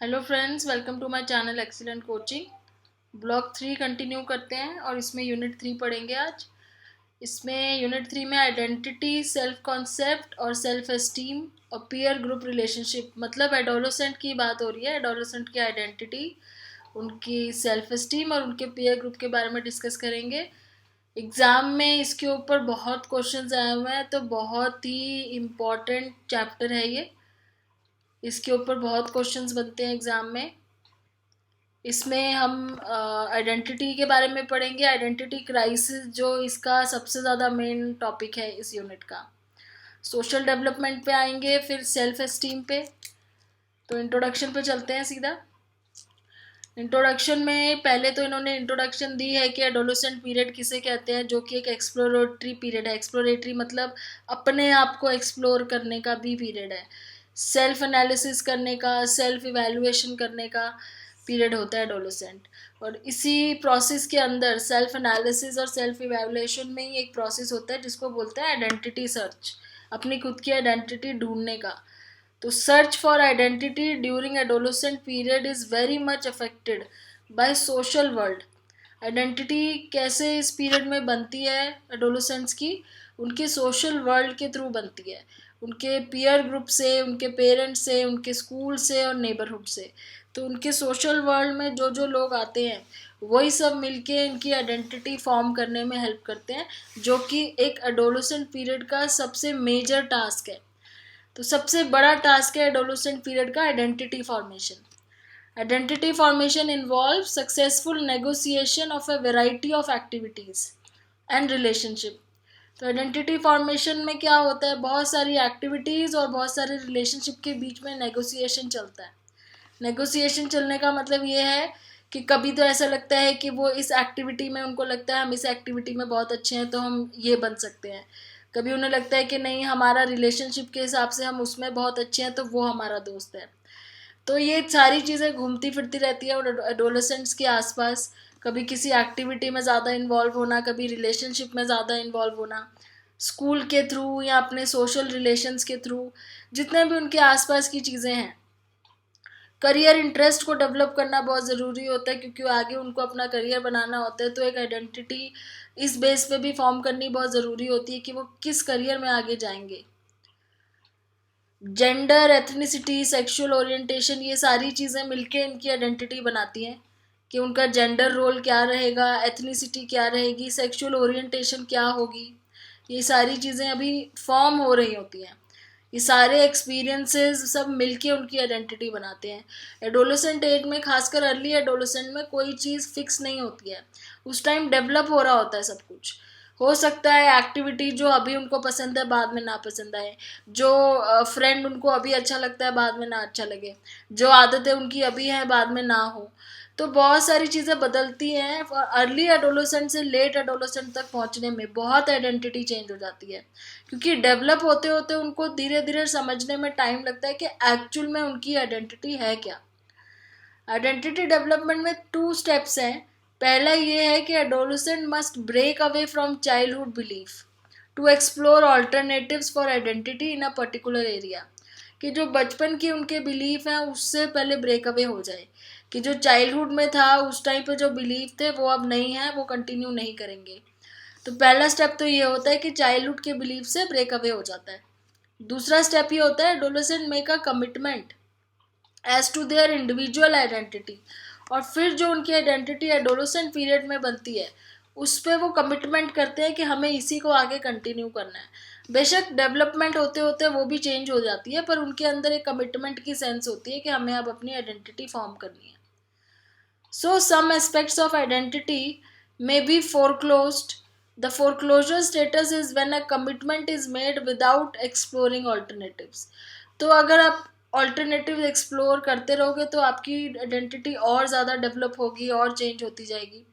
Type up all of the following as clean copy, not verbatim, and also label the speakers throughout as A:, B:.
A: Hello friends, welcome to my channel excellent coaching. Block 3 continue करते हैं और इसमें यूनिट 3 पढ़ेंगे आज। इसमें यूनिट 3 में आइडेंटिटी, सेल्फ कॉन्सेप्ट और सेल्फ एस्टीम और पीयर ग्रुप रिलेशनशिप, मतलब एडोलेसेंट की बात हो रही है। एडोलेसेंट की आइडेंटिटी, उनकी सेल्फ एस्टीम और उनके पीयर ग्रुप के बारे में डिस्कस करेंगे। एग्ज़ाम में इसके ऊपर बहुत क्वेश्चंस आए हुए हैं, तो बहुत ही इम्पॉर्टेंट चैप्टर है ये। इसके ऊपर बहुत क्वेश्चंस बनते हैं एग्ज़ाम में। इसमें हम आइडेंटिटी के बारे में पढ़ेंगे। आइडेंटिटी क्राइसिस जो इसका सबसे ज़्यादा मेन टॉपिक है इस यूनिट का। सोशल डेवलपमेंट पे आएंगे, फिर सेल्फ एस्टीम पे। तो इंट्रोडक्शन पे चलते हैं सीधा। इंट्रोडक्शन में पहले तो इन्होंने इंट्रोडक्शन दी है कि एडोलेसेंट पीरियड किसे कहते हैं, जो कि एक एक्सप्लोरेटरी पीरियड है। एक्सप्लोरेटरी मतलब अपने आप को एक्सप्लोर करने का भी पीरियड है। सेल्फ एनालिसिस करने का, सेल्फ इवैल्यूएशन करने का पीरियड होता है एडोलेसेंट। और इसी प्रोसेस के अंदर सेल्फ एनालिसिस और सेल्फ इवैल्यूएशन में ही एक प्रोसेस होता है जिसको बोलते हैं आइडेंटिटी सर्च, अपनी खुद की आइडेंटिटी ढूंढने का। तो search for identity during adolescent period is very much affected by social world. Identity कैसे इस पीरियड में बनती है एडोलेसेंट्स की, उनके सोशल वर्ल्ड के थ्रू बनती है, उनके पीयर ग्रुप से, उनके पेरेंट्स से, उनके स्कूल से और नेबरहुड से। तो उनके सोशल वर्ल्ड में जो जो लोग आते हैं वही सब मिलके इनकी आइडेंटिटी फॉर्म करने में हेल्प करते हैं, जो कि एक एडोलेसेंट पीरियड का सबसे मेजर टास्क है। तो सबसे बड़ा टास्क है एडोलेसेंट पीरियड का identity formation. Identity formation involves successful negotiation of a variety of activities and relationship। तो आइडेंटिटी फॉर्मेशन में क्या होता है, बहुत सारी एक्टिविटीज़ और बहुत सारे रिलेशनशिप के बीच में नेगोशिएशन चलता है। नेगोशिएशन चलने का मतलब ये है कि कभी तो ऐसा लगता है कि वो इस एक्टिविटी में, उनको लगता है हम इस एक्टिविटी में बहुत अच्छे हैं तो हम ये बन सकते हैं। कभी उन्हें लगता है कि नहीं, हमारा रिलेशनशिप के हिसाब से हम उसमें बहुत अच्छे हैं तो वो हमारा दोस्त है। तो ये सारी चीज़ें घूमती फिरती रहती है और एडोलेसेंट्स के आसपास। कभी किसी एक्टिविटी में ज़्यादा इन्वॉल्व होना, कभी रिलेशनशिप में ज़्यादा इन्वॉल्व होना, स्कूल के थ्रू या अपने सोशल रिलेशंस के थ्रू, जितने भी उनके आसपास की चीज़ें हैं। करियर इंटरेस्ट को डेवलप करना बहुत ज़रूरी होता है, क्योंकि आगे उनको अपना करियर बनाना होता है। तो एक आइडेंटिटी इस बेस पे भी फॉर्म करनी बहुत ज़रूरी होती है कि वो किस करियर में आगे जाएंगे। जेंडर, एथनिसिटी, सेक्सुअल ओरिएंटेशन, ये सारी चीज़ें मिलके इनकी आइडेंटिटी बनाती हैं कि उनका जेंडर रोल क्या रहेगा, एथनिसिटी क्या रहेगी, सेक्सुअल ओरिएंटेशन क्या होगी। ये सारी चीज़ें अभी फॉर्म हो रही होती हैं। ये सारे एक्सपीरियंसेस सब मिलके उनकी आइडेंटिटी बनाते हैं। एडोलेसेंट एज में, खासकर अर्ली एडोलेसेंट में, कोई चीज़ फिक्स नहीं होती है। उस टाइम डेवलप हो रहा होता है सब कुछ। हो सकता है एक्टिविटी जो अभी उनको पसंद है बाद में ना पसंद आए, जो फ्रेंड उनको अभी अच्छा लगता है बाद में ना अच्छा लगे, जो आदतें उनकी अभी हैं बाद में ना हो। तो बहुत सारी चीज़ें बदलती हैं। अर्ली एडोलेसेंट से लेट एडोलेसेंट तक पहुंचने में बहुत आइडेंटिटी चेंज हो जाती है, क्योंकि डेवलप होते होते उनको धीरे धीरे समझने में टाइम लगता है कि एक्चुअल में उनकी आइडेंटिटी है क्या। आइडेंटिटी डेवलपमेंट में 2 स्टेप्स हैं। पहला ये है कि adolescent must break away from childhood belief to explore alternatives for identity in a particular area. कि जो बचपन की उनके बिलीफ हैं उससे पहले ब्रेक अवे हो जाए, कि जो चाइल्डहुड में था उस टाइम पे जो बिलीफ थे वो अब नहीं है, वो कंटिन्यू नहीं करेंगे। तो पहला स्टेप तो ये होता है कि चाइल्डहुड के बिलीफ से ब्रेक अवे हो जाता है। दूसरा स्टेप ये होता है adolescent make a commitment as to their individual identity. और फिर जो उनकी आइडेंटिटी एडोलेसेंट पीरियड में बनती है उस पर वो कमिटमेंट करते हैं कि हमें इसी को आगे कंटिन्यू करना है। बेशक डेवलपमेंट होते होते वो भी चेंज हो जाती है, पर उनके अंदर एक कमिटमेंट की सेंस होती है कि हमें अब अपनी आइडेंटिटी फॉर्म करनी है। So some aspects of identity may be foreclosed. The foreclosure status is when a commitment is made without exploring alternatives. तो अगर आप ऑल्टरनेटिव एक्सप्लोर करते रहोगे तो आपकी आइडेंटिटी और ज़्यादा डेवलप होगी और चेंज होती जाएगी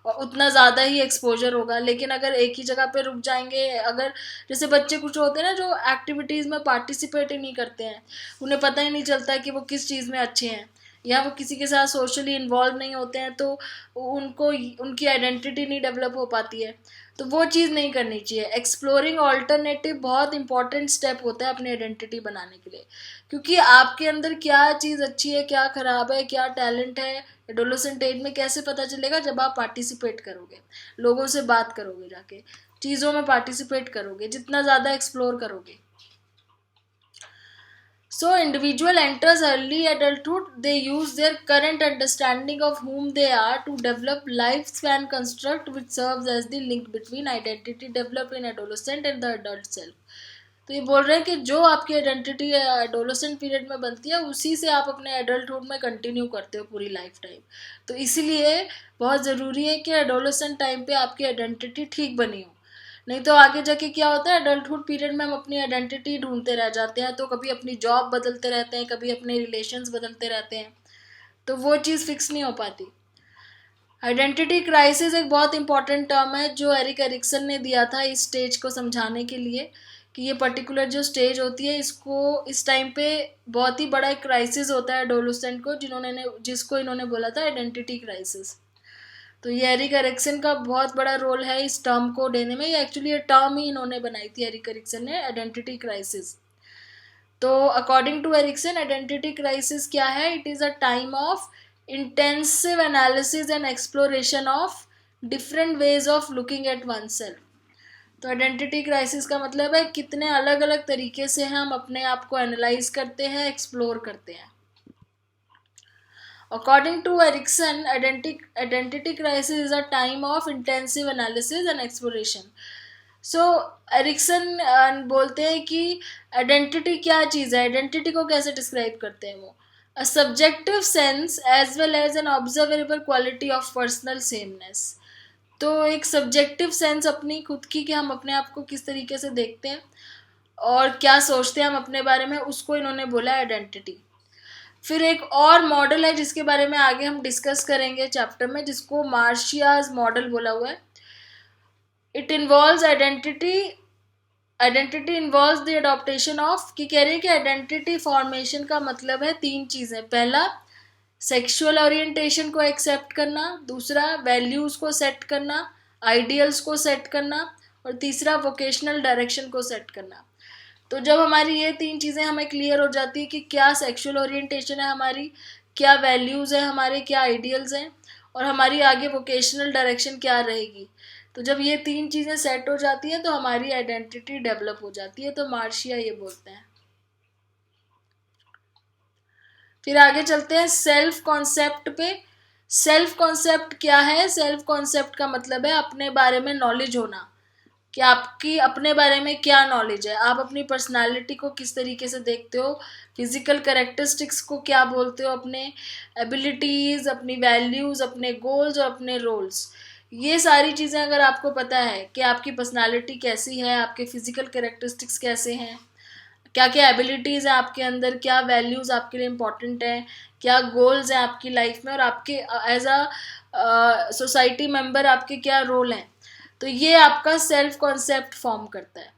A: और उतना ज़्यादा ही एक्सपोजर होगा। लेकिन अगर एक ही जगह पे रुक जाएंगे, अगर जैसे बच्चे कुछ होते हैं ना जो एक्टिविटीज़ में पार्टिसिपेट ही नहीं करते हैं, उन्हें पता ही नहीं चलता कि वो किस चीज़ में अच्छे हैं, या वो किसी के साथ सोशली इन्वॉल्व नहीं होते हैं, तो उनको उनकी आइडेंटिटी नहीं डेवलप हो पाती है। तो वो चीज़ नहीं करनी चाहिए। एक्सप्लोरिंग ऑल्टरनेटिव बहुत इंपॉर्टेंट स्टेप होता है अपनी आइडेंटिटी बनाने के लिए, क्योंकि आपके अंदर क्या चीज़ अच्छी है, क्या खराब है, क्या टैलेंट है, एडोलेसेंट एज में कैसे पता चलेगा? जब आप पार्टिसिपेट करोगे, लोगों से बात करोगे, जाके चीज़ों में पार्टिसिपेट करोगे, जितना ज़्यादा एक्सप्लोर करोगे। So individual enters early adulthood, they use their current understanding of whom they are to develop lifespan construct which serves as the link between identity developed in adolescent and the adult self. तो ये बोल रहे हैं कि जो आपकी identity adolescent period में बनती है उसी से आप अपने एडल्टहुड में कंटिन्यू करते हो पूरी लाइफ टाइम। तो इसीलिए बहुत ज़रूरी है कि एडोलेसेंट टाइम पे आपकी आइडेंटिटी ठीक बनी हो, नहीं तो आगे जाके क्या होता है, एडल्टहुड पीरियड में हम अपनी आइडेंटिटी ढूंढते रह जाते हैं, तो कभी अपनी जॉब बदलते रहते हैं, कभी अपने रिलेशंस बदलते रहते हैं, तो वो चीज़ फिक्स नहीं हो पाती। आइडेंटिटी क्राइसिस एक बहुत इंपॉर्टेंट टर्म है जो एरिक एरिक्सन ने दिया था इस स्टेज को समझाने के लिए, कि ये पर्टिकुलर जो स्टेज होती है इसको इस टाइम पे बहुत ही बड़ा एक क्राइसिस होता है एडोलेसेंट को, जिसको इन्होंने बोला था आइडेंटिटी क्राइसिस। तो ये एरिक एरिक्सन का बहुत बड़ा रोल है इस टर्म को देने में। ये एक्चुअली ये टर्म ही इन्होंने बनाई थी एरिक एरिक्सन ने, आइडेंटिटी क्राइसिस। तो according to Erikson identity crisis क्या है? It is a time of intensive analysis and exploration of different ways of looking at oneself. तो आइडेंटिटी क्राइसिस का मतलब है कितने अलग अलग तरीके से हम अपने आप को एनालाइज करते हैं, एक्सप्लोर करते हैं। According to Erikson, identity crisis is a time of intensive analysis and exploration. So Erikson बोलते हैं कि आइडेंटिटी क्या चीज़ है, आइडेंटिटी को कैसे डिस्क्राइब करते हैं वो? A subjective sense as well as an observable quality of personal sameness. तो एक सब्जेक्टिव सेंस अपनी खुद की, कि हम अपने आप को किस तरीके से देखते हैं और क्या सोचते हैं हम अपने बारे में, उसको इन्होंने बोला आइडेंटिटी। फिर एक और मॉडल है जिसके बारे में आगे हम डिस्कस करेंगे चैप्टर में, जिसको मार्शियाज मॉडल बोला हुआ है। It involves identity involves the adaptation of, कि कह रहे हैं कि आइडेंटिटी फॉर्मेशन का मतलब है 3 चीज़ें। पहला, सेक्सुअल ओरिएंटेशन को एक्सेप्ट करना, दूसरा वैल्यूज़ को सेट करना, आइडियल्स को सेट करना, और तीसरा वोकेशनल डायरेक्शन को सेट करना। तो जब हमारी ये 3 चीज़ें हमें क्लियर हो जाती है कि क्या सेक्सुअल ओरिएंटेशन है हमारी, क्या वैल्यूज़ है हमारे, क्या आइडियल्स हैं, और हमारी आगे वोकेशनल डायरेक्शन क्या रहेगी, तो जब ये 3 चीज़ें सेट हो जाती हैं तो हमारी आइडेंटिटी डेवलप हो जाती है। तो मार्शिया ये बोलते हैं। फिर आगे चलते हैं सेल्फ कॉन्सेप्ट पे। सेल्फ कॉन्सेप्ट क्या है? सेल्फ कॉन्सेप्ट का मतलब है अपने बारे में नॉलेज होना, कि आपकी अपने बारे में क्या नॉलेज है, आप अपनी पर्सनालिटी को किस तरीके से देखते हो, फिजिकल कैरेक्टरिस्टिक्स को क्या बोलते हो, अपने एबिलिटीज़, अपनी वैल्यूज़, अपने गोल्स और अपने रोल्स। ये सारी चीज़ें अगर आपको पता है कि आपकी पर्सनालिटी कैसी है, आपके फिजिकल कैरेक्टरिस्टिक्स कैसे हैं, क्या क्या एबिलिटीज़ हैं आपके अंदर, क्या वैल्यूज़ आपके लिए इम्पॉर्टेंट हैं, क्या गोल्स हैं आपकी लाइफ में, और आपके एज अ सोसाइटी मेंबर आपके क्या रोल हैं, तो ये आपका सेल्फ कॉन्सेप्ट फॉर्म करता है।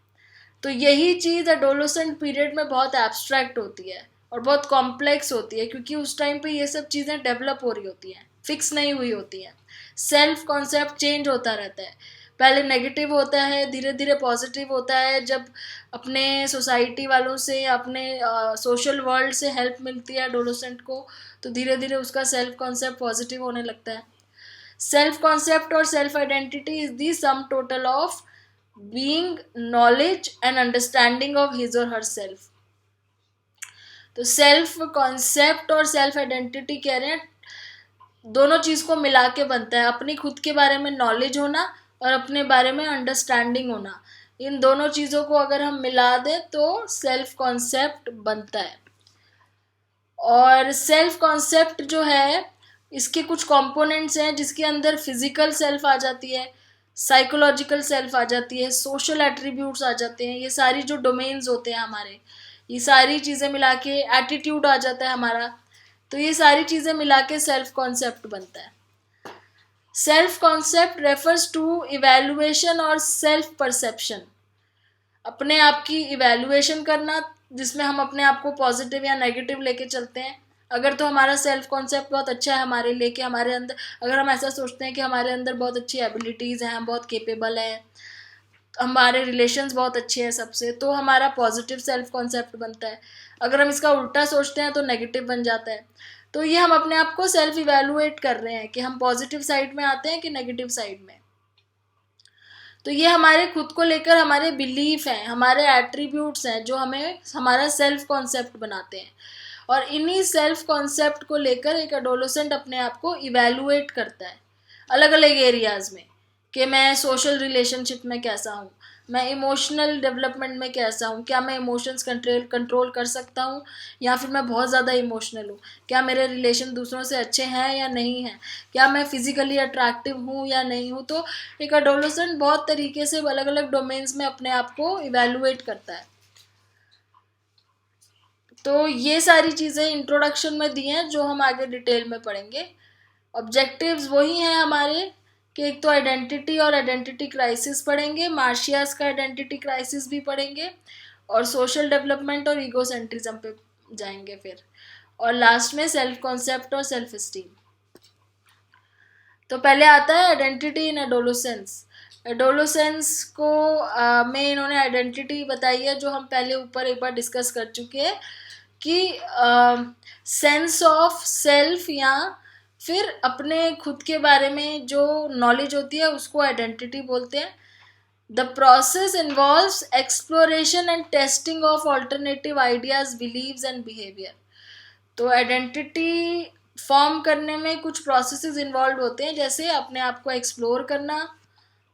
A: तो यही चीज़ एडोलेसेंट पीरियड में बहुत एब्स्ट्रैक्ट होती है और बहुत कॉम्प्लेक्स होती है, क्योंकि उस टाइम पे ये सब चीज़ें डेवलप हो रही होती हैं, फिक्स नहीं हुई होती हैं। सेल्फ कॉन्सेप्ट चेंज होता रहता है, पहले नेगेटिव होता है, धीरे धीरे पॉजिटिव होता है। जब अपने सोसाइटी वालों से, अपने सोशल वर्ल्ड से हेल्प मिलती है एडोलेसेंट को, तो धीरे धीरे उसका सेल्फ कॉन्सेप्ट पॉजिटिव होने लगता है। सेल्फ कॉन्सेप्ट और self identity is the sum total of being, knowledge and understanding of his और हर सेल्फ। तो सेल्फ कॉन्सेप्ट और सेल्फ आइडेंटिटी कह रहे हैं दोनों चीज़ को मिला के बनता है, अपनी खुद के बारे में नॉलेज होना और अपने बारे में अंडरस्टैंडिंग होना। इन दोनों चीज़ों को अगर हम मिला दें तो सेल्फ कॉन्सेप्ट बनता है। और सेल्फ कॉन्सेप्ट जो है इसके कुछ कंपोनेंट्स हैं, जिसके अंदर फिजिकल सेल्फ आ जाती है, साइकोलॉजिकल सेल्फ आ जाती है, सोशल एट्रीब्यूट्स आ जाते हैं। ये सारी जो डोमेन्स होते हैं हमारे, ये सारी चीज़ें मिला के एटीट्यूड आ जाता है हमारा। तो ये सारी चीज़ें मिला के सेल्फ कॉन्सेप्ट बनता है। Self concept refers to evaluation और सेल्फ परसेप्शन। अपने आप की इवैल्यूएशन करना, जिसमें हम अपने आप को पॉजिटिव या नेगेटिव लेके चलते हैं, अगर तो हमारा सेल्फ कॉन्सेप्ट बहुत अच्छा है हमारे लिए, कि हमारे अंदर, अगर हम ऐसा सोचते हैं कि हमारे अंदर बहुत अच्छी एबिलिटीज़ हैं, हम बहुत केपेबल हैं, हमारे रिलेशंस बहुत अच्छे हैं सबसे, तो हमारा पॉजिटिव सेल्फ कॉन्सेप्ट बनता है। अगर हम इसका उल्टा सोचते हैं तो नेगेटिव बन जाता है। तो ये हम अपने आप को सेल्फ इवेलुएट कर रहे हैं कि हम पॉजिटिव साइड में आते हैं कि नेगेटिव साइड में। तो ये हमारे खुद को लेकर हमारे बिलीफ हैं, हमारे एट्रीब्यूट्स हैं जो हमें हमारा सेल्फ कॉन्सेप्ट बनाते हैं। और इन्हीं सेल्फ कॉन्सेप्ट को लेकर एक एडोलेसेंट अपने आप को इवेलुएट करता है अलग अलग एरियाज में, कि मैं सोशल रिलेशनशिप में कैसा हूँ, मैं इमोशनल डेवलपमेंट में कैसा हूँ, क्या मैं इमोशंस कंट्रोल कर सकता हूँ या फिर मैं बहुत ज़्यादा इमोशनल हूँ, क्या मेरे रिलेशन दूसरों से अच्छे हैं या नहीं हैं, क्या मैं फिजिकली अट्रैक्टिव हूँ या नहीं हूँ। तो एक एडोलेसेंट बहुत तरीके से अलग अलग डोमेन्स में अपने आप को इवेलुएट करता है। तो ये सारी चीज़ें इंट्रोडक्शन में दी हैं जो हम आगे डिटेल में पढ़ेंगे। ऑब्जेक्टिव्स वही हैं हमारे, कि एक तो आइडेंटिटी और आइडेंटिटी क्राइसिस पढ़ेंगे, मार्शियास का आइडेंटिटी क्राइसिस भी पढ़ेंगे, और सोशल डेवलपमेंट और ईगोसेंट्रिज्म पे जाएंगे फिर, और लास्ट में सेल्फ कॉन्सेप्ट और सेल्फ एस्टीम। तो पहले आता है आइडेंटिटी इन एडोलेसेंस। एडोलेसेंस को में इन्होंने आइडेंटिटी बताई है जो हम पहले ऊपर एक बार डिस्कस कर चुके हैं, कि सेंस ऑफ सेल्फ या फिर अपने खुद के बारे में जो नॉलेज होती है उसको आइडेंटिटी बोलते हैं। The process involves exploration and testing of alternative ideas, beliefs and behaviour. तो आइडेंटिटी फॉर्म करने में कुछ प्रोसेसेस इन्वॉल्व होते हैं, जैसे अपने आप को एक्सप्लोर करना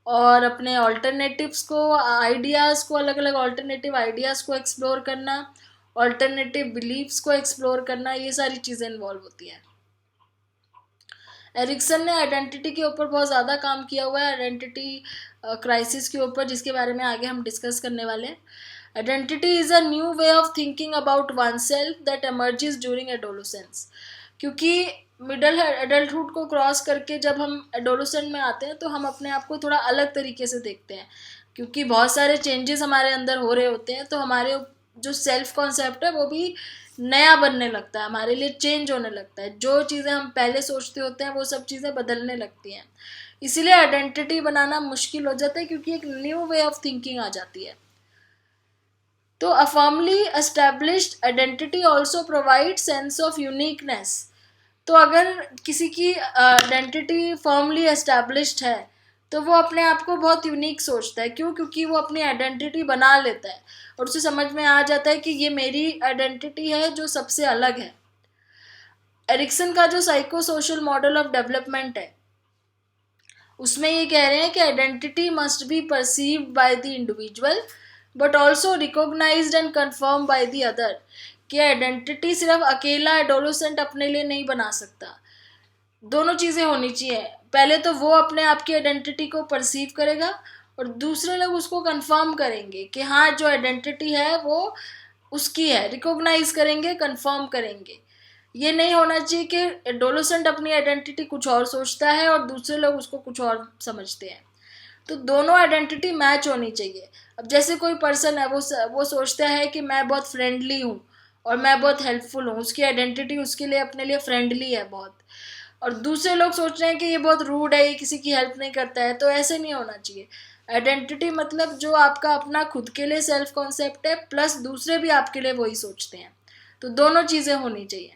A: और अपने ऑल्टरनेटिव्स को, आइडियाज़ को, अलग अलग ऑल्टरनेटिव आइडियाज़ को एक्सप्लोर करना, ऑल्टरनेटिव बिलीव्स को एक्सप्लोर करना, ये सारी चीज़ें इन्वॉल्व होती हैं। एरिक्सन ने आइडेंटिटी के ऊपर बहुत ज़्यादा काम किया हुआ है, आइडेंटिटी क्राइसिस के ऊपर, जिसके बारे में आगे हम डिस्कस करने वाले हैं। Identity is a new way of thinking about one self that emerges during adolescence. क्योंकि मिडल एडल्टहुड को क्रॉस करके जब हम एडोलेसेंट में आते हैं तो हम अपने आप को थोड़ा अलग तरीके से देखते हैं, क्योंकि बहुत सारे चेंजेस हमारे अंदर हो रहे होते हैं, तो हमारे जो सेल्फ कॉन्सेप्ट है वो भी नया बनने लगता है, हमारे लिए चेंज होने लगता है। जो चीज़ें हम पहले सोचते होते हैं वो सब चीज़ें बदलने लगती हैं, इसीलिए आइडेंटिटी बनाना मुश्किल हो जाता है, क्योंकि एक न्यू वे ऑफ थिंकिंग आ जाती है। तो a firmly established identity also provide sense of uniqueness. तो अगर किसी की आइडेंटिटी फर्मली एस्टेब्लिश्ड है तो वो अपने आप को बहुत यूनिक सोचता है। क्यों? क्योंकि वो अपनी आइडेंटिटी बना लेता है और उसे समझ में आ जाता है कि ये मेरी आइडेंटिटी है जो सबसे अलग है। एरिक्सन का जो psycho social model of development है उसमें ये कह रहे हैं कि identity must be perceived by the individual but also recognised and confirm by the other. कि आइडेंटिटी सिर्फ अकेला एडोलेसेंट अपने लिए नहीं बना सकता, दोनों चीज़ें होनी चाहिए। पहले तो वो अपने आप की आइडेंटिटी को परसीव करेगा और दूसरे लोग उसको कंफर्म करेंगे कि हाँ जो आइडेंटिटी है वो उसकी है, रिकॉग्नाइज करेंगे, कंफर्म करेंगे। ये नहीं होना चाहिए कि एडोलेसेंट अपनी आइडेंटिटी कुछ और सोचता है और दूसरे लोग उसको कुछ और समझते हैं। तो दोनों आइडेंटिटी मैच होनी चाहिए। अब जैसे कोई पर्सन है वो सोचता है कि मैं बहुत फ्रेंडली हूँ और मैं बहुत हेल्पफुल हूँ, उसकी आइडेंटिटी उसके लिए अपने लिए फ्रेंडली है बहुत, और दूसरे लोग सोच रहे हैं कि ये बहुत रूड है, ये किसी की हेल्प नहीं करता है। तो ऐसे नहीं होना चाहिए। आइडेंटिटी मतलब जो आपका अपना खुद के लिए सेल्फ कॉन्सेप्ट है प्लस दूसरे भी आपके लिए वही सोचते हैं, तो दोनों चीज़ें होनी चाहिए।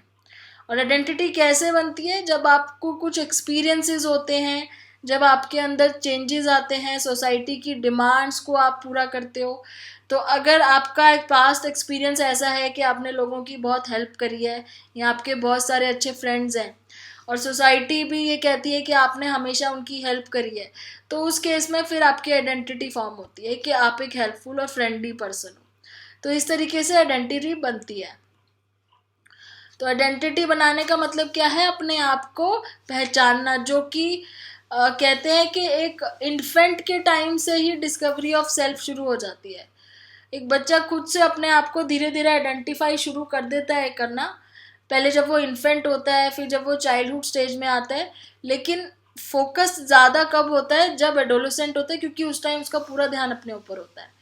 A: और आइडेंटिटी कैसे बनती है? जब आपको कुछ एक्सपीरियंसेस होते हैं, जब आपके अंदर चेंजेस आते हैं, सोसाइटी की डिमांड्स को आप पूरा करते हो। तो अगर आपका एक पास्ट एक्सपीरियंस ऐसा है कि आपने लोगों की बहुत हेल्प करी है या आपके बहुत सारे अच्छे फ्रेंड्स हैं और सोसाइटी भी ये कहती है कि आपने हमेशा उनकी हेल्प करी है, तो उस केस में फिर आपकी आइडेंटिटी फॉर्म होती है कि आप एक हेल्पफुल और फ्रेंडली पर्सन हो। तो इस तरीके से आइडेंटिटी बनती है। तो आइडेंटिटी बनाने का मतलब क्या है? अपने आप को पहचानना, जो कि कहते हैं कि एक इन्फेंट के टाइम से ही डिस्कवरी ऑफ सेल्फ शुरू हो जाती है। एक बच्चा खुद से अपने आप को धीरे धीरे आइडेंटिफाई शुरू कर देता है करना, पहले जब वो इन्फेंट होता है, फिर जब वो चाइल्डहुड स्टेज में आता है। लेकिन फोकस ज़्यादा कब होता है? जब एडोलेसेंट होता है, क्योंकि उस टाइम उसका पूरा ध्यान अपने ऊपर होता है।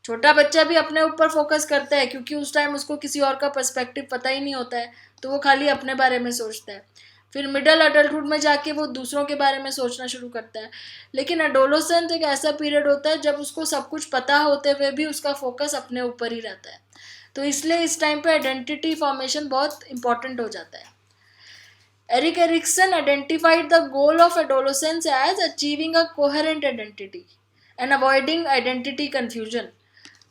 A: छोटा बच्चा भी अपने ऊपर फोकस करता है क्योंकि उस टाइम उसको किसी और का पर्सपेक्टिव पता ही नहीं होता है, तो वो खाली अपने बारे में सोचता है। फिर मिडल अडल्टहुड में जाके वो दूसरों के बारे में सोचना शुरू करता है। लेकिन एडोलेसेंस एक ऐसा पीरियड होता है जब उसको सब कुछ पता होते हुए भी उसका फोकस अपने ऊपर ही रहता है। तो इसलिए इस टाइम पे आइडेंटिटी फॉर्मेशन बहुत इंपॉर्टेंट हो जाता है। Erik Erikson identified the goal of adolescence as achieving a coherent identity and avoiding identity confusion.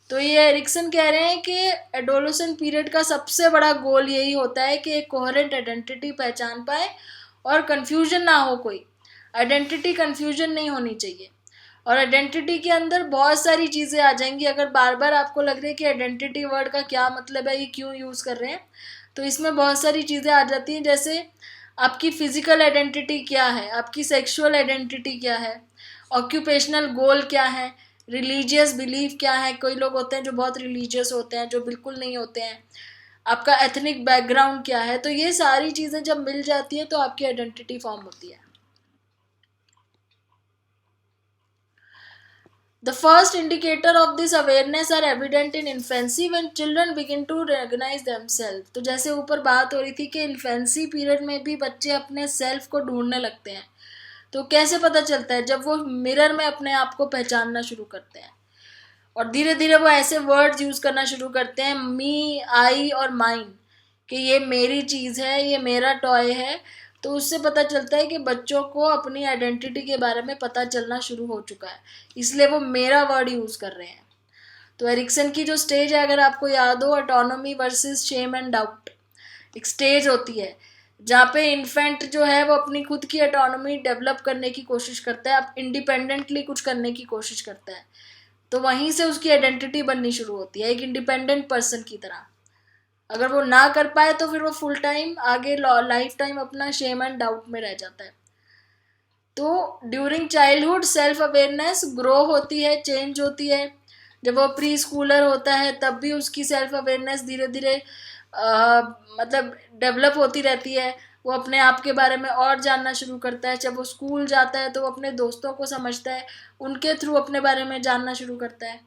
A: तो ये एरिक्सन कह रहे हैं कि एडोलेसेंट पीरियड का सबसे बड़ा गोल यही होता है कि एक कोहेरेंट आइडेंटिटी पहचान पाए और कंफ्यूजन ना हो, कोई आइडेंटिटी कंफ्यूजन नहीं होनी चाहिए। और आइडेंटिटी के अंदर बहुत सारी चीज़ें आ जाएंगी। अगर बार बार आपको लग रहा है कि आइडेंटिटी वर्ड का क्या मतलब है, ये क्यों यूज़ कर रहे हैं, तो इसमें बहुत सारी चीज़ें आ जाती हैं। जैसे आपकी फिजिकल आइडेंटिटी क्या है, आपकी सेक्सुअल आइडेंटिटी क्या है, ऑक्यूपेशनल गोल क्या है, रिलीजियस बिलीफ क्या है। कोई लोग होते हैं जो बहुत रिलीजियस होते हैं, जो बिल्कुल नहीं होते हैं। आपका एथनिक बैकग्राउंड क्या है। तो ये सारी चीज़ें जब मिल जाती है तो आपकी आइडेंटिटी फॉर्म होती है। The first indicator of this awareness are evident in infancy when children begin to recognize themselves. तो जैसे ऊपर बात हो रही थी कि इन्फेंसी पीरियड में भी बच्चे अपने सेल्फ को ढूंढने लगते हैं। तो कैसे पता चलता है? जब वो मिरर में अपने आप को पहचानना शुरू करते हैं और धीरे धीरे वो ऐसे वर्ड्स यूज़ करना शुरू करते हैं, मी, आई और माइन, कि ये मेरी चीज़ है, ये मेरा टॉय है। तो उससे पता चलता है कि बच्चों को अपनी आइडेंटिटी के बारे में पता चलना शुरू हो चुका है, इसलिए वो मेरा वर्ड यूज़ कर रहे हैं। तो एरिक्सन की जो स्टेज है, अगर आपको याद हो, autonomy versus shame and doubt एक स्टेज होती है जहाँ पे इन्फेंट जो है वो अपनी खुद की ऑटोनॉमी डेवलप करने की कोशिश करता है, इंडिपेंडेंटली कुछ करने की कोशिश करता है। तो वहीं से उसकी आइडेंटिटी बननी शुरू होती है, एक इंडिपेंडेंट पर्सन की तरह। अगर वो ना कर पाए तो फिर वो फुल टाइम आगे लाइफ टाइम अपना शेम एंड डाउट में रह जाता है। तो during childhood self awareness grow होती है, चेंज होती है। जब वो प्री स्कूलर होता है तब भी उसकी सेल्फ अवेयरनेस धीरे धीरे मतलब डेवलप होती रहती है। वो अपने आप के बारे में और जानना शुरू करता है। जब वो स्कूल जाता है तो वो अपने दोस्तों को समझता है, उनके थ्रू अपने बारे में जानना शुरू करता है।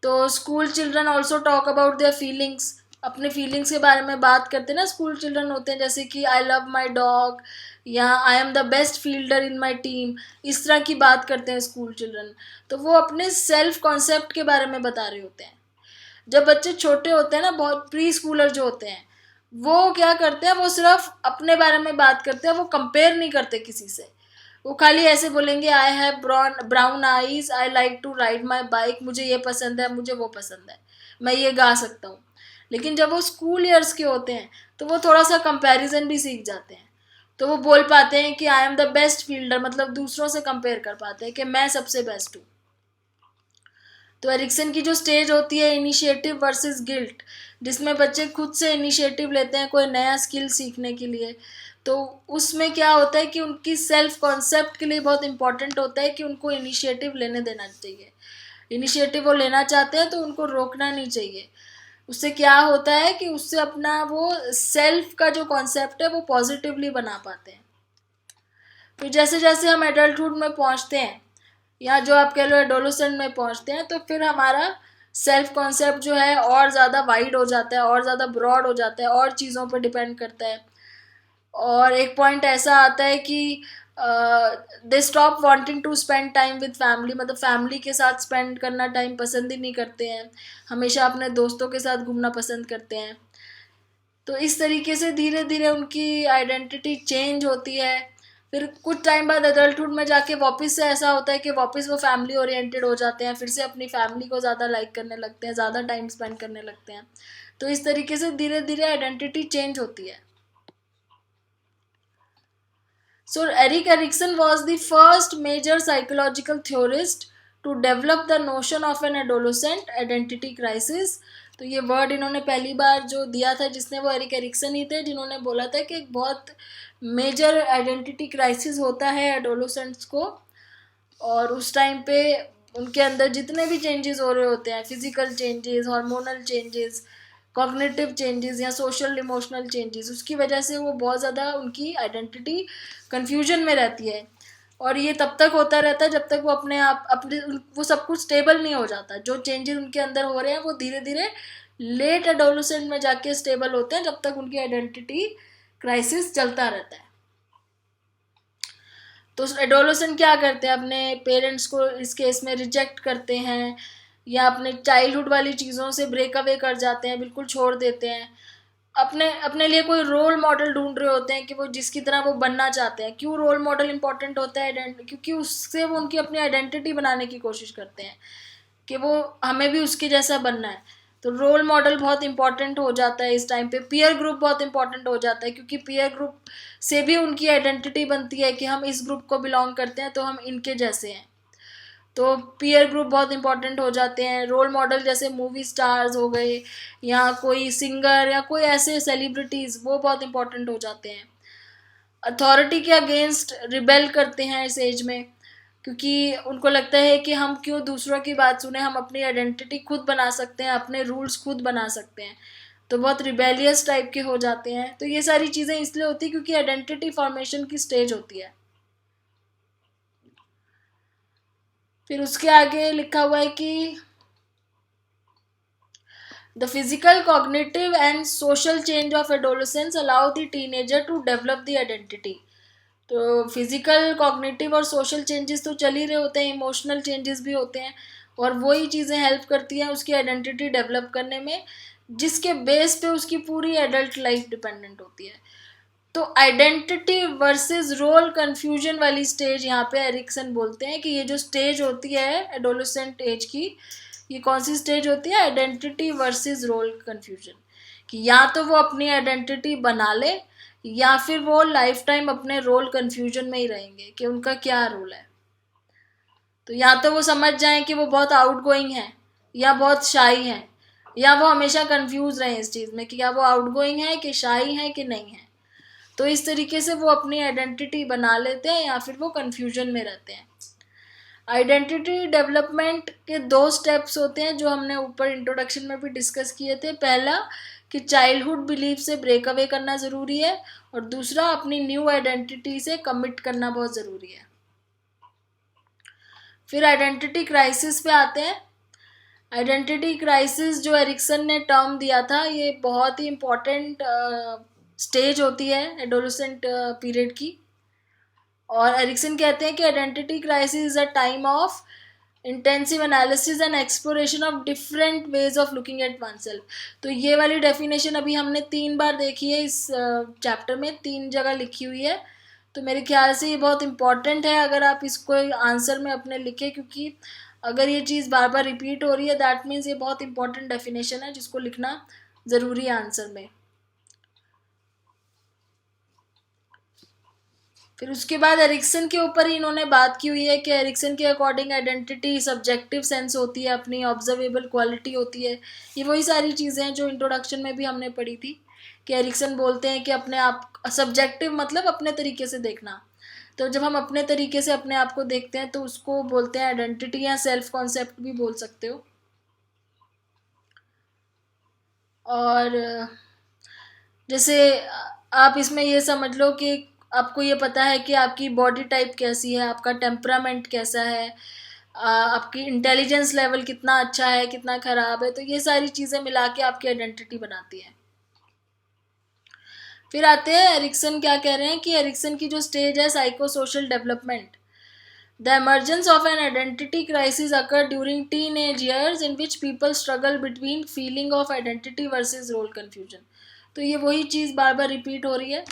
A: तो school children also talk about their feelings, अपने फीलिंग्स के बारे में बात करते हैं ना। स्कूल चिल्ड्रन होते हैं जैसे कि आई लव माई डॉग या I am the best fielder in my team, इस तरह की बात करते हैं स्कूल चिल्ड्रन। तो वो अपने सेल्फ कॉन्सेप्ट के बारे में बता रहे होते हैं। जब बच्चे छोटे होते हैं ना, बहुत प्री स्कूलर जो होते हैं, वो क्या करते हैं, वो सिर्फ अपने बारे में बात करते हैं, वो कंपेयर नहीं करते किसी से। वो खाली ऐसे बोलेंगे, I have brown eyes, I like to ride my bike, मुझे ये पसंद है, मुझे वो पसंद है, मैं ये गा सकता हूँ। लेकिन जब वो स्कूल ईयर्स के होते हैं तो वो थोड़ा सा कंपैरिजन भी सीख जाते हैं। तो वो बोल पाते हैं कि I am the best fielder, मतलब दूसरों से कंपेयर कर पाते हैं कि मैं सबसे बेस्ट हूँ। तो एरिक्सन की जो स्टेज होती है इनिशिएटिव वर्सेस गिल्ट, जिसमें बच्चे खुद से इनिशिएटिव लेते हैं कोई नया स्किल सीखने के लिए। तो उसमें क्या होता है कि उनकी सेल्फ कॉन्सेप्ट के लिए बहुत इंपॉर्टेंट होता है कि उनको इनिशिएटिव लेने देना चाहिए। इनिशिएटिव वो लेना चाहते हैं तो उनको रोकना नहीं चाहिए। उससे क्या होता है कि उससे अपना वो सेल्फ का जो कॉन्सेप्ट है वो पॉजिटिवली बना पाते हैं। फिर जैसे जैसे हम एडल्टहुड में पहुंचते हैं या जो आप कह लो एडोलेसेंट में पहुंचते हैं, तो फिर हमारा सेल्फ कॉन्सेप्ट जो है और ज़्यादा वाइड हो जाता है, और ज़्यादा ब्रॉड हो जाता है, और चीज़ों पर डिपेंड करता है। और एक पॉइंट ऐसा आता है कि they stop wanting to spend time with family, मतलब फैमिली के साथ स्पेंड करना टाइम पसंद ही नहीं करते हैं, हमेशा अपने दोस्तों के साथ घूमना पसंद करते हैं। तो इस तरीके से धीरे धीरे उनकी आइडेंटिटी चेंज होती है। फिर कुछ टाइम बाद एडल्टहुड में जाके वापस से ऐसा होता है कि वापस वो फैमिली ओरिएंटेड हो जाते हैं, फिर से अपनी फैमिली को ज़्यादा लाइक करने लगते हैं, ज़्यादा टाइम स्पेंड करने लगते हैं। तो इस तरीके से धीरे धीरे आइडेंटिटी चेंज होती है। So Erik Erikson was the first major psychological theorist to develop the notion of an adolescent identity crisis. तो ये वर्ड इन्होंने पहली बार जो दिया था, जिसने वो एरिक एरिक्सन ही थे, जिन्होंने बोला था कि एक बहुत मेजर आइडेंटिटी क्राइसिस होता है एडोलेसेंट्स को। और उस टाइम पे उनके अंदर जितने भी चेंजेस हो रहे होते हैं, physical changes, hormonal changes, cognitive changes या सोशल इमोशनल चेंजेस, उसकी वजह से वो बहुत ज़्यादा उनकी आइडेंटिटी कन्फ्यूजन में रहती है। और ये तब तक होता रहता है जब तक वो अपने आप वो सब कुछ स्टेबल नहीं हो जाता। जो चेंजेस उनके अंदर हो रहे हैं वो धीरे धीरे लेट एडोलेसेंट में जाके स्टेबल होते हैं, जब तक उनकी आइडेंटिटी क्राइसिस चलता रहता है। तो एडोलेसेंट क्या करते हैं, अपने पेरेंट्स को इस केस में रिजेक्ट करते हैं, या अपने चाइल्डहुड वाली चीज़ों से ब्रेक अवे कर जाते हैं, बिल्कुल छोड़ देते हैं। अपने अपने लिए कोई रोल मॉडल ढूंढ रहे होते हैं कि वो जिसकी तरह वो बनना चाहते हैं। क्यों रोल मॉडल इंपॉर्टेंट होता है? क्योंकि उससे वो उनकी अपनी आइडेंटिटी बनाने की कोशिश करते हैं कि वो हमें भी उसके जैसा बनना है। तो रोल मॉडल बहुत इंपॉर्टेंट हो जाता है इस टाइम पे। पीयर ग्रुप बहुत इंपॉर्टेंट हो जाता है, क्योंकि पीयर ग्रुप से भी उनकी आइडेंटिटी बनती है कि हम इस ग्रुप को बिलोंग करते हैं तो हम इनके जैसे हैं। तो पीयर ग्रुप बहुत इंपॉर्टेंट हो जाते हैं। रोल मॉडल जैसे मूवी स्टार्स हो गए, या कोई सिंगर, या कोई ऐसे सेलिब्रिटीज़, वो बहुत इंपॉर्टेंट हो जाते हैं। अथॉरिटी के अगेंस्ट रिबेल करते हैं इस एज में, क्योंकि उनको लगता है कि हम क्यों दूसरों की बात सुने, हम अपनी आइडेंटिटी खुद बना सकते हैं, अपने रूल्स खुद बना सकते हैं। तो बहुत रिबेलियस टाइप के हो जाते हैं। तो ये सारी चीज़ें इसलिए होती है क्योंकि आइडेंटिटी फॉर्मेशन की स्टेज होती है। फिर उसके आगे लिखा हुआ है कि the physical, cognitive and social change of adolescence allow the teenager to develop the identity. तो फिजिकल, कॉग्निटिव और सोशल चेंजेस तो चल ही रहे होते हैं, इमोशनल चेंजेस भी होते हैं, और वही चीज़ें हेल्प करती हैं उसकी आइडेंटिटी डेवलप करने में, जिसके बेस पे उसकी पूरी एडल्ट लाइफ डिपेंडेंट होती है। तो आइडेंटिटी वर्सेस रोल कन्फ्यूजन वाली स्टेज यहाँ पे एरिक्सन बोलते हैं कि ये जो स्टेज होती है एडोलेसेंट एज की, ये कौन सी स्टेज होती है? Identity versus role confusion. कि या तो वो अपनी आइडेंटिटी बना ले, या फिर वो लाइफ टाइम अपने रोल कन्फ्यूजन में ही रहेंगे कि उनका क्या रोल है। तो या तो वो समझ जाएं कि वो बहुत आउटगोइंग है या बहुत शाई है, या वो हमेशा कंफ्यूज रहे इस चीज़ में कि क्या वो आउटगोइंग है कि शाई है कि नहीं है। तो इस तरीके से वो अपनी आइडेंटिटी बना लेते हैं, या फिर वो कन्फ्यूजन में रहते हैं। आइडेंटिटी डेवलपमेंट के 2 स्टेप्स होते हैं जो हमने ऊपर इंट्रोडक्शन में भी डिस्कस किए थे। पहला कि चाइल्डहुड बिलीफ से ब्रेक अवे करना ज़रूरी है, और दूसरा अपनी न्यू आइडेंटिटी से कमिट करना बहुत ज़रूरी है। फिर आइडेंटिटी क्राइसिस पे आते हैं। आइडेंटिटी क्राइसिस जो एरिक्सन ने टर्म दिया था, ये बहुत ही इम्पोर्टेंट स्टेज होती है एडोलेसेंट पीरियड की। और एरिक्सन कहते हैं कि identity crisis is a time of intensive analysis and exploration of different ways of looking eight oneself. तो ये वाली डेफिनेशन अभी हमने 3 बार देखी है इस चैप्टर में, 3 जगह लिखी हुई है। तो मेरे ख्याल से ये बहुत इंपॉर्टेंट है अगर आप इसको आंसर में अपने लिखें, क्योंकि अगर ये चीज़ बार बार रिपीट हो रही है दैट मीन्स ये बहुत इंपॉर्टेंट डेफिनेशन है जिसको लिखना ज़रूरी है आंसर में। फिर उसके बाद एरिक्सन के ऊपर ही इन्होंने बात की हुई है कि एरिक्सन के अकॉर्डिंग आइडेंटिटी सब्जेक्टिव सेंस होती है, अपनी ऑब्जर्वेबल क्वालिटी होती है। ये वही सारी चीज़ें हैं जो इंट्रोडक्शन में भी हमने पढ़ी थी कि एरिक्सन बोलते हैं कि अपने आप सब्जेक्टिव मतलब अपने तरीके से देखना। तो जब हम अपने तरीके से अपने आप को देखते हैं तो उसको बोलते हैं आइडेंटिटी, या सेल्फ कॉन्सेप्ट भी बोल सकते हो। और जैसे आप इसमें ये समझ लो कि आपको ये पता है कि आपकी बॉडी टाइप कैसी है, आपका टेम्परामेंट कैसा है, आपकी इंटेलिजेंस लेवल कितना अच्छा है कितना ख़राब है। तो ये सारी चीज़ें मिला के आपकी आइडेंटिटी बनाती है। फिर आते हैं एरिक्सन क्या कह रहे हैं कि एरिक्सन की जो स्टेज है psycho social development. The emergence of an identity crisis occurred during teenage years in which people struggle between feeling of identity versus role confusion। तो ये वही चीज़ बार बार रिपीट हो रही है।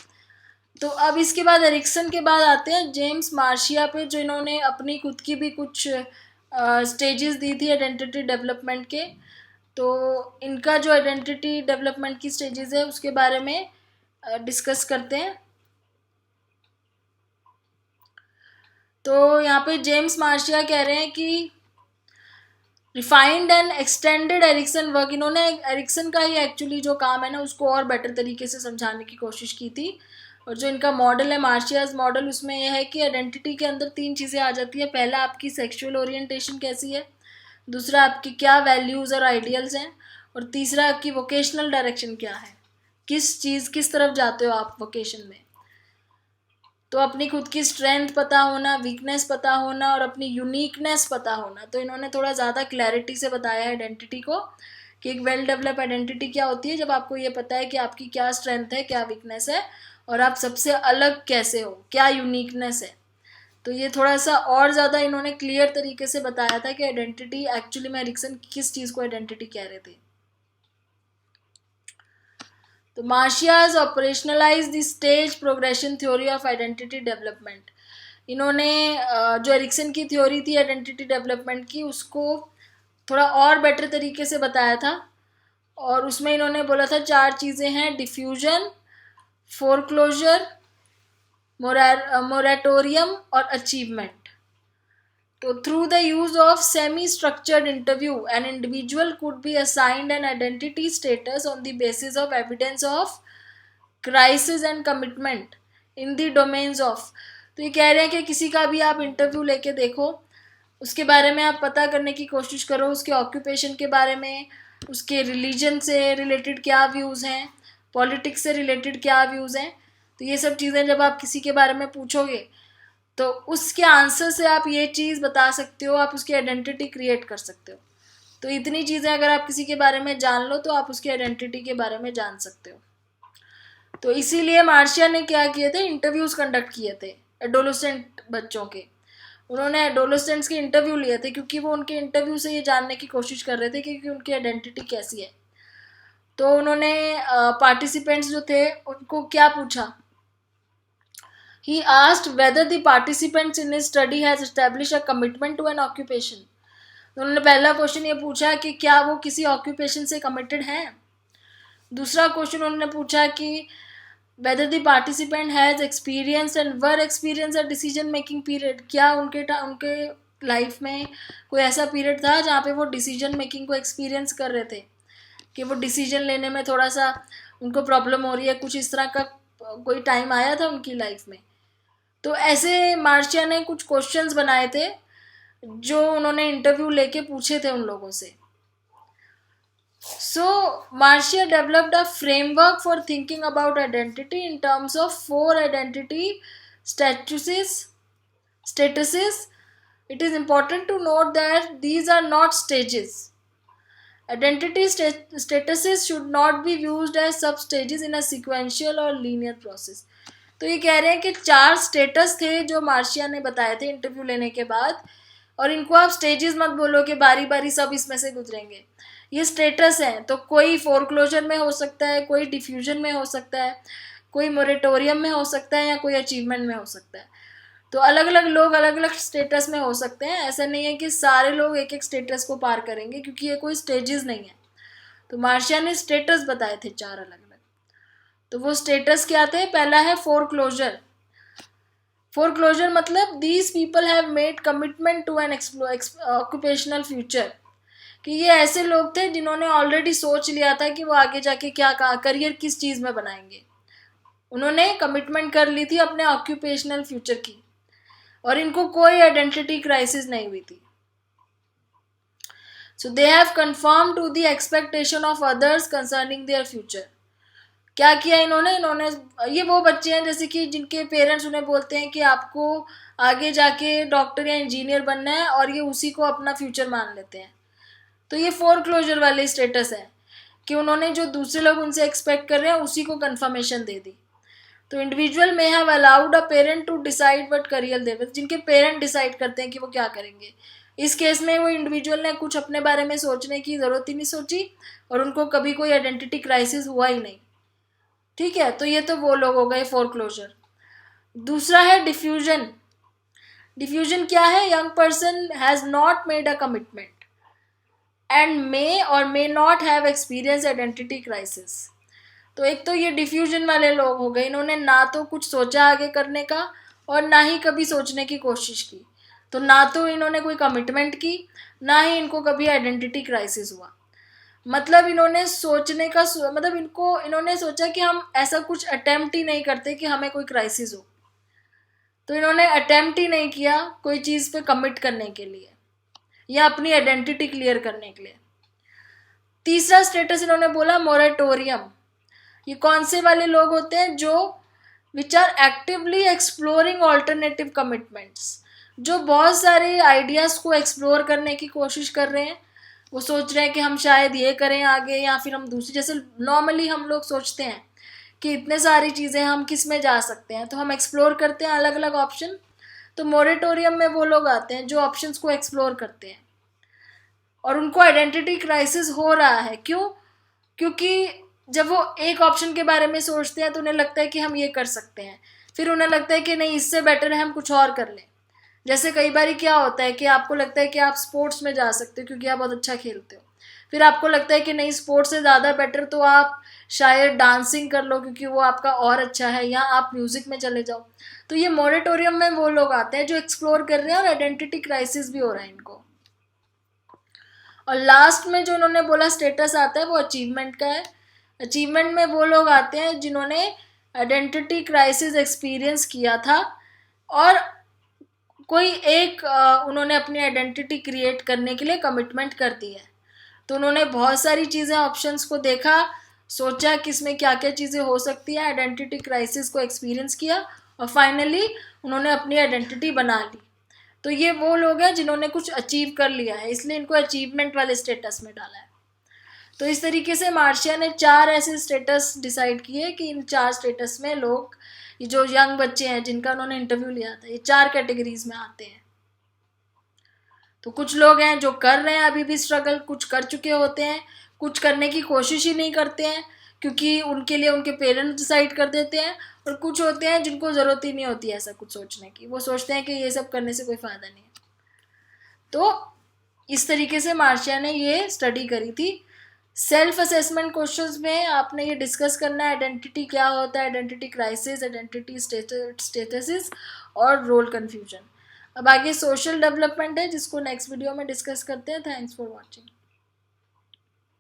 A: तो अब इसके बाद एरिक्सन के बाद आते हैं जेम्स मार्शिया पे, जो इन्होंने अपनी खुद की भी कुछ स्टेजेस दी थी आइडेंटिटी डेवलपमेंट के। तो इनका जो आइडेंटिटी डेवलपमेंट की स्टेजेस है उसके बारे में डिस्कस करते हैं। तो यहाँ पे जेम्स मार्शिया कह रहे हैं कि refined and extended Erikson work, इन्होंने एरिक्सन का ही एक्चुअली जो काम है ना उसको और बेटर तरीके से समझाने की कोशिश की थी। और जो इनका मॉडल है मार्शियाज मॉडल, उसमें यह है कि आइडेंटिटी के अंदर 3 चीज़ें आ जाती है। पहला आपकी सेक्सुअल ओरिएंटेशन कैसी है, दूसरा आपकी क्या वैल्यूज़ और आइडियल्स हैं, और तीसरा आपकी वोकेशनल डायरेक्शन क्या है, किस तरफ जाते हो आप वोकेशन में। तो अपनी खुद की स्ट्रेंथ पता होना, वीकनेस पता होना और अपनी यूनिकनेस पता होना। तो इन्होंने थोड़ा ज़्यादा क्लैरिटी से बताया है आइडेंटिटी को कि एक वेल डेवलप आइडेंटिटी क्या होती है, जब आपको ये पता है कि आपकी क्या स्ट्रेंथ है, क्या वीकनेस है, और आप सबसे अलग कैसे हो, क्या यूनिकनेस है। तो ये थोड़ा सा और ज़्यादा इन्होंने क्लियर तरीके से बताया था कि आइडेंटिटी एक्चुअली में एरिक्सन किस चीज़ को आइडेंटिटी कह रहे थे। तो Marcia's operationalize the stage progression theory of identity development. इन्होंने जो एरिक्सन की थ्योरी थी आइडेंटिटी डेवलपमेंट की, उसको थोड़ा और बेटर तरीके से बताया था, और उसमें इन्होंने बोला था 4 चीज़ें हैं: डिफ्यूजन, फोरक्लोजर, मोरेटोरियम और अचीवमेंट। तो through the use of semi structured interview an individual could be assigned an identity status on the basis of evidence of crisis and commitment in the domains of. तो ये कह रहे हैं कि किसी का भी आप इंटरव्यू लेके देखो, उसके बारे में आप पता करने की कोशिश करो, उसके ऑक्यूपेशन के बारे में, उसके रिलीजन से रिलेटेड क्या व्यूज़ हैं, पॉलिटिक्स से रिलेटेड क्या व्यूज़ हैं। तो ये सब चीज़ें जब आप किसी के बारे में पूछोगे तो उसके आंसर से आप ये चीज़ बता सकते हो, आप उसकी आइडेंटिटी क्रिएट कर सकते हो। तो इतनी चीज़ें अगर आप किसी के बारे में जान लो तो आप उसकी आइडेंटिटी के बारे में जान सकते हो। तो इसीलिए मार्शिया ने क्या किए थे, इंटरव्यूज़ कंडक्ट किए थे एडोलेसेंट बच्चों के। उन्होंने एडोलेसेंट्स के इंटरव्यू लिए थे क्योंकि वो उनके इंटरव्यू से ये जानने की कोशिश कर रहे थे कि उनकी आइडेंटिटी कैसी है। तो उन्होंने पार्टिसिपेंट्स जो थे उनको क्या पूछा, He asked whether the participants in his study has established a commitment to an occupation. उन्होंने पहला क्वेश्चन ये पूछा कि क्या वो किसी ऑक्यूपेशन से कमिटेड हैं। दूसरा क्वेश्चन उन्होंने पूछा कि whether the participant has experienced and were experienced a decision making period. क्या उनके लाइफ में कोई ऐसा पीरियड था जहाँ पे वो डिसीजन मेकिंग को एक्सपीरियंस कर रहे थे, कि वो डिसीजन लेने में थोड़ा सा उनको प्रॉब्लम हो रही है, कुछ इस तरह का कोई टाइम आया था उनकी लाइफ में। तो ऐसे मार्शिया ने कुछ क्वेश्चंस बनाए थे जो उन्होंने इंटरव्यू लेके पूछे थे उन लोगों से। So Marcia developed a framework for thinking about identity in terms of 4 identity statuses. It is important to note that these are not stages. Identity statuses should not be used as sub-stages in a sequential or linear process. तो ये कह रहे हैं कि 4 status थे जो Marcia ने बताए थे इंटरव्यू लेने के बाद, और इनको आप स्टेजेस मत बोलो कि बारी बारी सब इसमें से गुजरेंगे। ये स्टेटस हैं, तो कोई फोरक्लोजर में हो सकता है, कोई डिफ्यूजन में हो सकता है, कोई मोरेटोरियम में हो सकता है, या कोई अचीवमेंट में हो सकता है। तो अलग अलग लोग अलग अलग स्टेटस में हो सकते हैं। ऐसा नहीं है कि सारे लोग एक एक स्टेटस को पार करेंगे, क्योंकि ये कोई स्टेजेस नहीं है। तो मार्शिया ने स्टेटस बताए थे 4 अलग अलग। तो वो स्टेटस क्या थे, पहला है फोरक्लोजर। फोरक्लोजर मतलब these people have made commitment to an occupational future, कि ये ऐसे लोग थे जिन्होंने ऑलरेडी सोच लिया था कि वो आगे जाके क्या करियर किस चीज़ में बनाएंगे। उन्होंने कमिटमेंट कर ली थी अपने ऑक्यूपेशनल फ्यूचर की, और इनको कोई आइडेंटिटी क्राइसिस नहीं हुई थी। So they have conform to the expectation of others concerning their future. क्या किया इन्होंने, ये वो बच्चे हैं जैसे कि जिनके पेरेंट्स उन्हें बोलते हैं कि आपको आगे जाके डॉक्टर या इंजीनियर बनना है, और ये उसी को अपना फ्यूचर मान लेते हैं। तो ये फोरक्लोजर वाले स्टेटस है कि उन्होंने जो दूसरे लोग उनसे एक्सपेक्ट कर रहे हैं उसी को कंफर्मेशन दे दी। तो इंडिविजुअल में have allowed a parent to decide what career they, जिनके पेरेंट डिसाइड करते हैं कि वो क्या करेंगे। इस केस में वो इंडिविजुअल ने कुछ अपने बारे में सोचने की ज़रूरत ही नहीं सोची, और उनको कभी कोई आइडेंटिटी क्राइसिस हुआ ही नहीं। ठीक है, तो ये तो वो लोग हो गए फोरक्लोजर। दूसरा है डिफ्यूजन। डिफ्यूजन क्या है, young person has not made a commitment and may or may not have experience identity crisis. तो एक तो ये डिफ्यूजन वाले लोग हो गए, इन्होंने ना तो कुछ सोचा आगे करने का और ना ही कभी सोचने की कोशिश की। तो ना तो इन्होंने कोई कमिटमेंट की, ना ही इनको कभी आइडेंटिटी क्राइसिस हुआ। मतलब इन्होंने सोचने का मतलब इन्होंने सोचा कि हम ऐसा कुछ अटेम्प्ट ही नहीं करते कि हमें कोई क्राइसिस हो। तो इन्होंने अटेम्प्ट ही नहीं किया कोई चीज़ पे कमिट करने के लिए या अपनी आइडेंटिटी क्लियर करने के लिए। तीसरा स्टेटस इन्होंने बोला मोरेटोरियम। ये कौन से वाले लोग होते हैं, जो which are actively exploring alternative commitments, जो बहुत सारे आइडियाज़ को एक्सप्लोर करने की कोशिश कर रहे हैं, वो सोच रहे हैं कि हम शायद ये करें आगे, या फिर हम दूसरी, जैसे नॉर्मली हम लोग सोचते हैं कि इतने सारी चीज़ें हम किस में जा सकते हैं, तो हम एक्सप्लोर करते हैं अलग अलग ऑप्शन। तो मोरेटोरियम में वो लोग आते हैं जो ऑप्शंस को एक्सप्लोर करते हैं, और उनको आइडेंटिटी क्राइसिस हो रहा है। क्यों? क्योंकि जब वो एक ऑप्शन के बारे में सोचते हैं तो उन्हें लगता है कि हम ये कर सकते हैं, फिर उन्हें लगता है कि नहीं, इससे बेटर है हम कुछ और कर लें। जैसे कई बार क्या होता है कि आपको लगता है कि आप स्पोर्ट्स में जा सकते हो क्योंकि आप बहुत अच्छा खेलते हो, फिर आपको लगता है कि नहीं, स्पोर्ट्स से ज़्यादा बेटर तो आप शायद डांसिंग कर लो क्योंकि वो आपका और अच्छा है, या आप म्यूज़िक में चले जाओ। तो ये मोरेटोरियम में वो लोग आते हैं जो एक्सप्लोर कर रहे हैं और आइडेंटिटी क्राइसिस भी हो रहा है इनको। और लास्ट में जो उन्होंने बोला स्टेटस आता है वो अचीवमेंट का है। अचीवमेंट में वो लोग आते हैं जिन्होंने आइडेंटिटी क्राइसिस एक्सपीरियंस किया था, और कोई एक उन्होंने अपनी आइडेंटिटी क्रिएट करने के लिए कमिटमेंट कर दी है। तो उन्होंने बहुत सारी चीज़ें, ऑप्शंस को देखा, सोचा कि इसमें क्या क्या चीज़ें हो सकती हैं, आइडेंटिटी क्राइसिस को एक्सपीरियंस किया, और फाइनली उन्होंने अपनी आइडेंटिटी बना ली। तो ये वो लोग हैं जिन्होंने कुछ अचीव कर लिया है, इसलिए इनको अचीवमेंट वाले स्टेटस में डाला है। तो इस तरीके से मार्शिया ने 4 ऐसे स्टेटस डिसाइड किए कि इन 4 स्टेटस में लोग, ये जो यंग बच्चे हैं जिनका उन्होंने इंटरव्यू लिया था, ये 4 कैटेगरीज में आते हैं। तो कुछ लोग हैं जो कर रहे हैं अभी भी स्ट्रगल, कुछ कर चुके होते हैं, कुछ करने की कोशिश ही नहीं करते हैं क्योंकि उनके लिए उनके पेरेंट्स डिसाइड कर देते हैं, और कुछ होते हैं जिनको ज़रूरत ही नहीं होती है ऐसा कुछ सोचने की, वो सोचते हैं कि ये सब करने से कोई फ़ायदा नहीं है। तो इस तरीके से मार्शिया ने ये स्टडी करी थी। सेल्फ असेसमेंट क्वेश्चंस में आपने ये डिस्कस करना है आइडेंटिटी क्या होता है, आइडेंटिटी क्राइसिस, आइडेंटिटी स्टेटसिस और रोल कन्फ्यूजन। अब आगे सोशल डेवलपमेंट है जिसको नेक्स्ट वीडियो में डिस्कस करते हैं। Thanks for watching.